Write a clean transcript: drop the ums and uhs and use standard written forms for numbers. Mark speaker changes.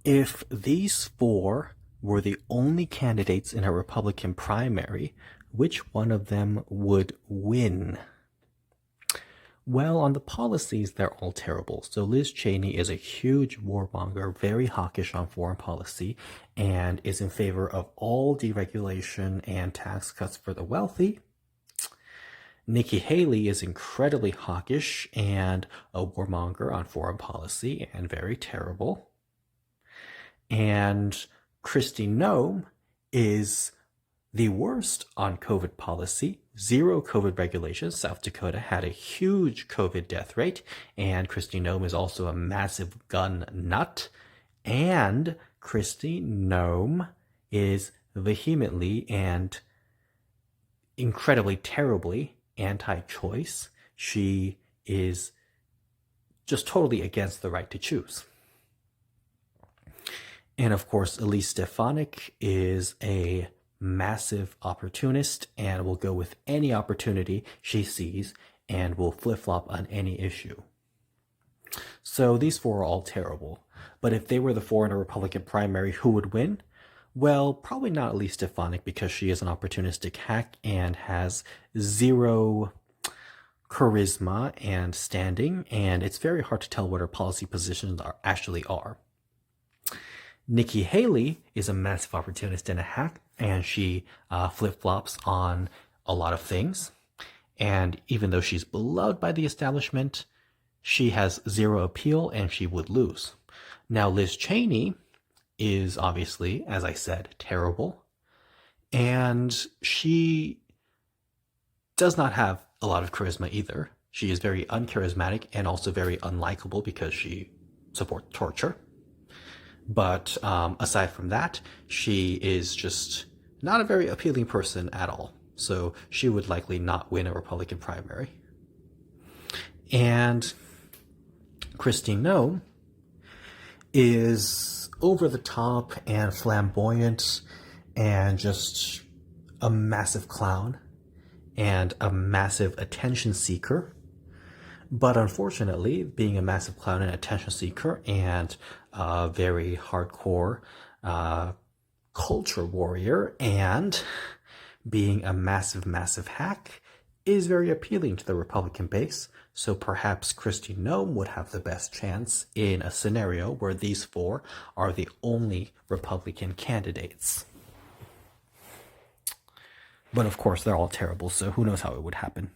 Speaker 1: If these four were the only candidates in a Republican primary, which one of them would win? Well, on the policies, they're all terrible. So Liz Cheney is a huge warmonger, very hawkish on foreign policy, and is in favor of all deregulation and tax cuts for the wealthy. Nikki Haley is incredibly hawkish and a warmonger on foreign policy and very terrible. And Kristi Noem is the worst on COVID policy, zero COVID regulations. South Dakota had a huge COVID death rate, and Kristi Noem is also a massive gun nut. And Kristi Noem is vehemently and incredibly terribly anti-choice. She is just totally against the right to choose. And of course, Elise Stefanik is a massive opportunist and will go with any opportunity she sees and will flip-flop on any issue. So these four are all terrible. But if they were the four in a Republican primary, who would win? Well, probably not Elise Stefanik because she is an opportunistic hack and has zero charisma and standing, and it's very hard to tell what her policy positions actually are. Nikki Haley is a massive opportunist and a hack, and she flip-flops on a lot of things. And even though she's beloved by the establishment, she has zero appeal and she would lose. Now, Liz Cheney is obviously, as I said, terrible. And she does not have a lot of charisma either. She is very uncharismatic and also very unlikable because she supports torture. But aside from that, she is just not a very appealing person at all. So she would likely not win a Republican primary. And Kristi Noem is over the top and flamboyant and just a massive clown and a massive attention seeker. But unfortunately, being a massive clown and attention seeker and a very hardcore culture warrior and being a massive hack is very appealing to the Republican base. So perhaps Kristi Noem would have the best chance in a scenario where these four are the only Republican candidates. But of course, they're all terrible, so who knows how it would happen.